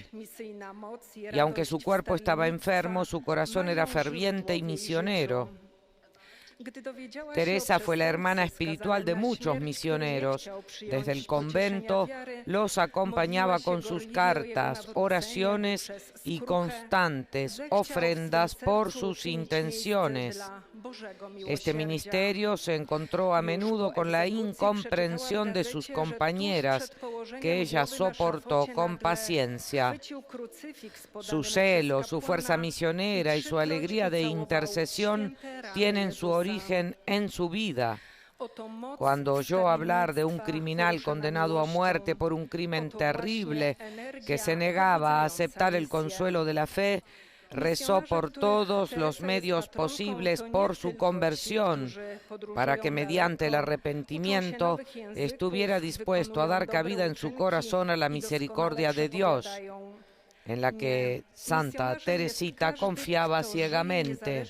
Y aunque su cuerpo estaba enfermo, su corazón era ferviente y misionero. Teresa fue la hermana espiritual de muchos misioneros. Desde el convento los acompañaba con sus cartas, oraciones y constantes ofrendas por sus intenciones. Este ministerio se encontró a menudo con la incomprensión de sus compañeras, que ella soportó con paciencia. Su celo, su fuerza misionera y su alegría de intercesión tienen su origen en su vida. Cuando oyó hablar de un criminal condenado a muerte por un crimen terrible que se negaba a aceptar el consuelo de la fe, rezó por todos los medios posibles por su conversión, para que mediante el arrepentimiento estuviera dispuesto a dar cabida en su corazón a la misericordia de Dios, en la que Santa Teresita confiaba ciegamente.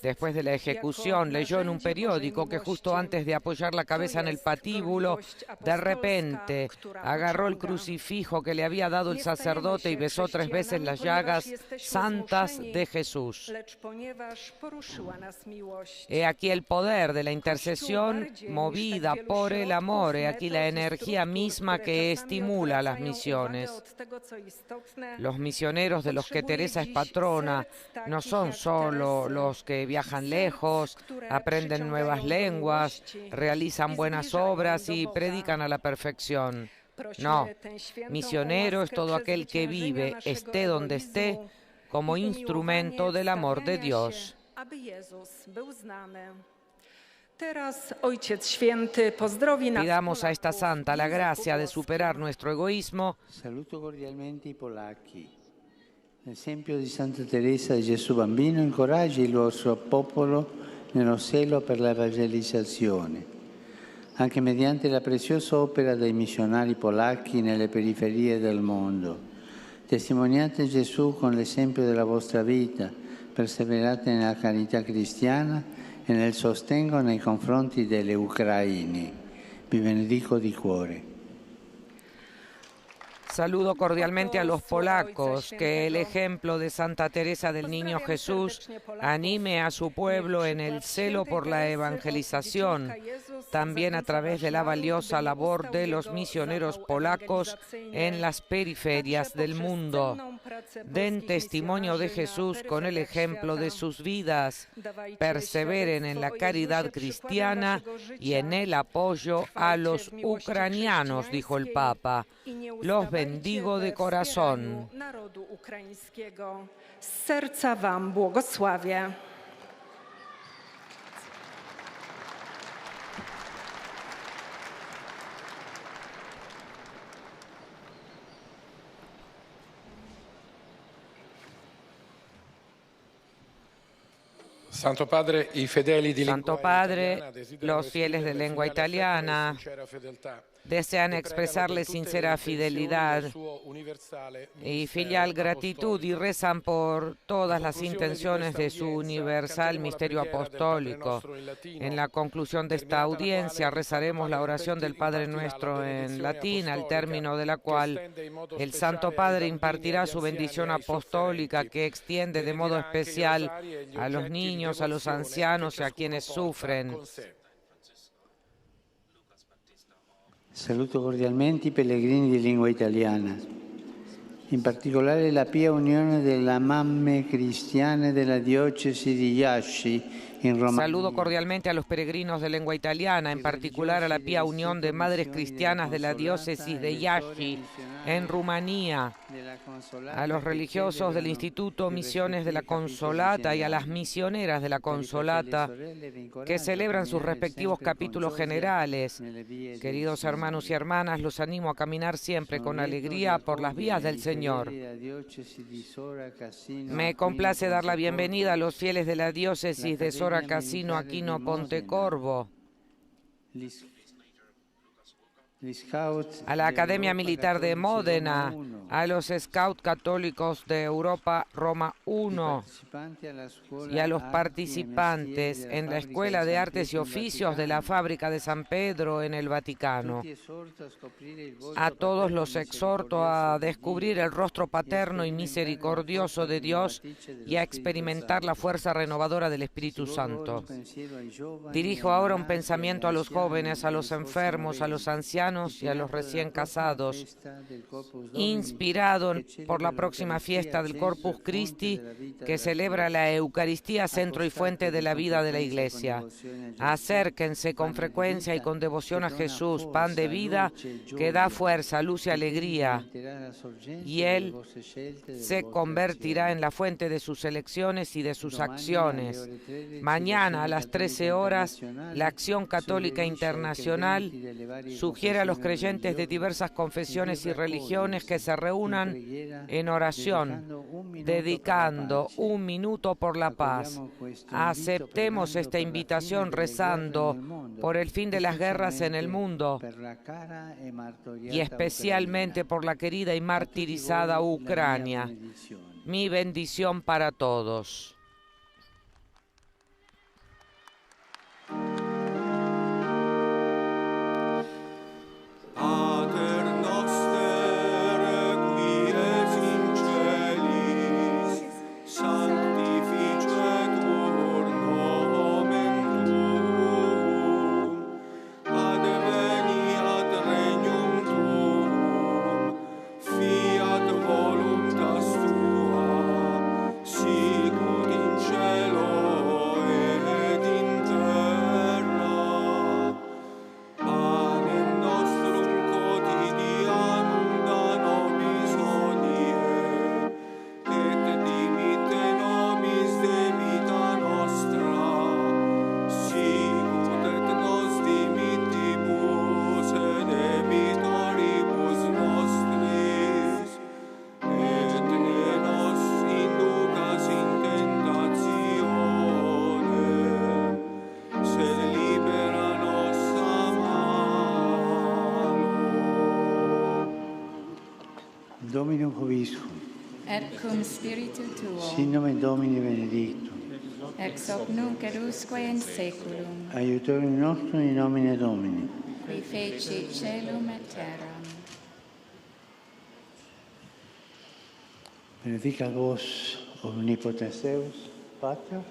Después de la ejecución, leyó en un periódico que justo antes de apoyar la cabeza en el patíbulo, de repente agarró el crucifijo que le había dado el sacerdote y besó 3 veces las llagas santas de Jesús. He aquí el poder de la intercesión movida por el amor, he aquí la energía misma que estimula las misiones. Los misioneros de los que Teresa es patrona no son solo los que viajan lejos, aprenden nuevas lenguas, realizan buenas obras y predican a la perfección. No, misionero es todo aquel que vive, esté donde esté, como instrumento del amor de Dios. Pidamos a esta santa la gracia de superar nuestro egoísmo.
Saluto cordialmente i polacchi. L'esempio di Santa Teresa di Gesù Bambino incoraggia il suo popolo nello zelo per la evangelizzazione, anche mediante la preziosa opera dei missionari polacchi nelle periferie del mondo. Testimoniate Gesù con l'esempio della vostra vita, perseverate nella carità cristiana e nel sostegno nei confronti delle ucraine. Vi benedico di cuore.
Saludo cordialmente a los polacos, que el ejemplo de Santa Teresa del Niño Jesús anime a su pueblo en el celo por la evangelización, también a través de la valiosa labor de los misioneros polacos en las periferias del mundo. Den testimonio de Jesús con el ejemplo de sus vidas, perseveren en la caridad cristiana y en el apoyo a los ucranianos, dijo el Papa. Los bendigo de corazón.
Serca wam błogosławię.
Santo Padre,
los fieles de lengua italiana desean expresarle sincera fidelidad y filial gratitud y rezan por todas las intenciones de su universal misterio apostólico. En la conclusión de esta audiencia rezaremos la oración del Padre Nuestro en latín, al término de la cual el Santo Padre impartirá su bendición apostólica que extiende de modo especial a los niños, a los ancianos y a quienes sufren.
Saluto cordialmente i pellegrini di lingua italiana, in particolare la Pia Unione delle Mamme Cristiane della Diocesi di Iași, in Romania.
Saludo cordialmente a los peregrinos de lengua italiana, en particular a la Pía Unión de Madres Cristianas de la Diócesis de Iași, en Rumanía, a los religiosos del Instituto Misiones de la Consolata y a las misioneras de la Consolata que celebran sus respectivos capítulos generales. Queridos hermanos y hermanas, los animo a caminar siempre con alegría por las vías del Señor. Me complace dar la bienvenida a los fieles de la diócesis de Sora Cassino, Aquino, Pontecorvo. a la Academia Militar de Módena, a los Scouts Católicos de Europa Roma I y a los participantes en la Escuela de Artes y Oficios de la Fábrica de San Pedro en el Vaticano. A todos los exhorto a descubrir el rostro paterno y misericordioso de Dios y a experimentar la fuerza renovadora del Espíritu Santo. Dirijo ahora un pensamiento a los jóvenes, a los enfermos, a los ancianos y a los recién casados, inspirado por la próxima fiesta del Corpus Christi, que celebra la Eucaristía, centro y fuente de la vida de la Iglesia. Acérquense con frecuencia y con devoción a Jesús, pan de vida que da fuerza, luz y alegría, y Él se convertirá en la fuente de sus elecciones y de sus acciones. Mañana a las 13 horas, la Acción Católica Internacional sugiere a los creyentes de diversas confesiones y religiones que se reúnan en oración, dedicando un minuto por la paz. Aceptemos esta invitación rezando por el fin de las guerras en el mundo y especialmente por la querida y martirizada Ucrania. Mi bendición para todos.
Dominum Vobiscum.
Et cum spiritu tuo.
Sin nomen Domini benedictum.
Ex hoc nunc et usque in saeculum.
Aiutorium nostrum in nomine Domini.
Qui feci caelum et terram.
Benedicat vos omnipotens Deus, Pater,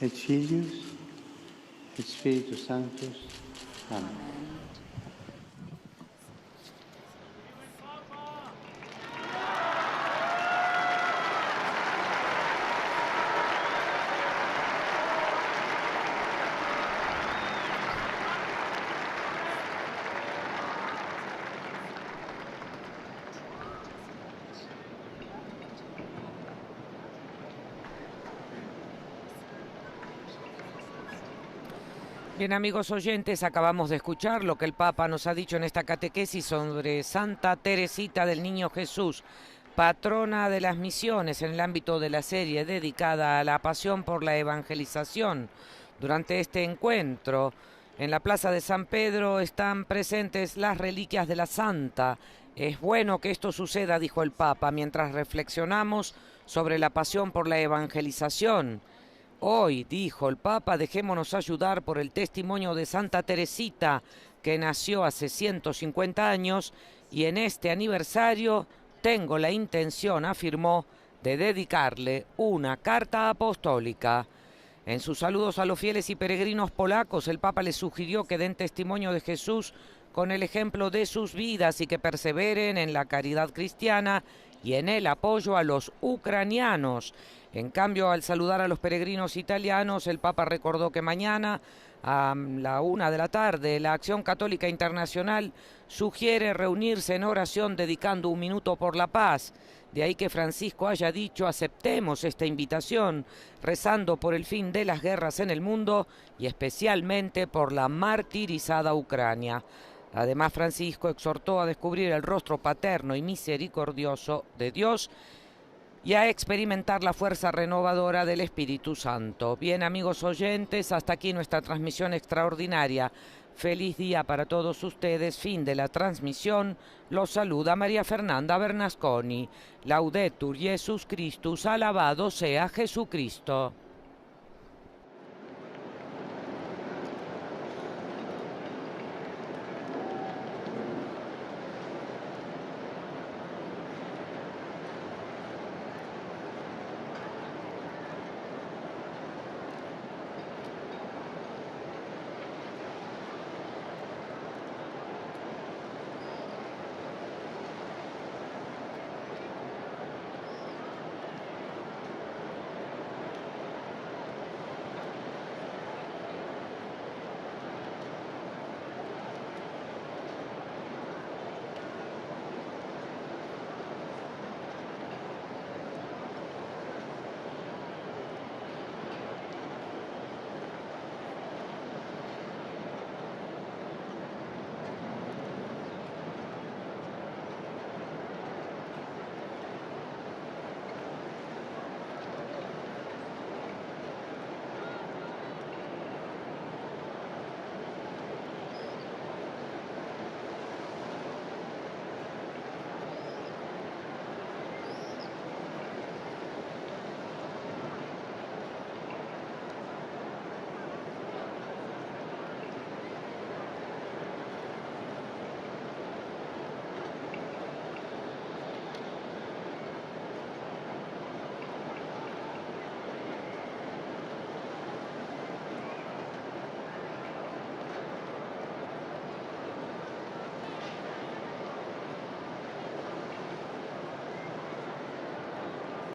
et Filius, et Spiritus Sanctus. Amen.
Bien, amigos oyentes, acabamos de escuchar lo que el Papa nos ha dicho en esta catequesis sobre Santa Teresita del Niño Jesús, patrona de las misiones en el ámbito de la serie dedicada a la pasión por la evangelización. Durante este encuentro, en la Plaza de San Pedro están presentes las reliquias de la Santa. Es bueno que esto suceda, dijo el Papa, mientras reflexionamos sobre la pasión por la evangelización. Hoy, dijo el Papa, dejémonos ayudar por el testimonio de Santa Teresita, que nació hace 150 años, y en este aniversario tengo la intención, afirmó, de dedicarle una carta apostólica. En sus saludos a los fieles y peregrinos polacos, el Papa les sugirió que den testimonio de Jesús con el ejemplo de sus vidas y que perseveren en la caridad cristiana y en el apoyo a los ucranianos. En cambio, al saludar a los peregrinos italianos, el Papa recordó que mañana, a la 1:00 p.m, la Acción Católica Internacional sugiere reunirse en oración dedicando un minuto por la paz. De ahí que Francisco haya dicho: aceptemos esta invitación, rezando por el fin de las guerras en el mundo y especialmente por la martirizada Ucrania. Además, Francisco exhortó a descubrir el rostro paterno y misericordioso de Dios y a experimentar la fuerza renovadora del Espíritu Santo. Bien, amigos oyentes, hasta aquí nuestra transmisión extraordinaria. Feliz día para todos ustedes. Fin de la transmisión. Los saluda María Fernanda Bernasconi. Laudetur Jesus Christus. Alabado sea Jesucristo.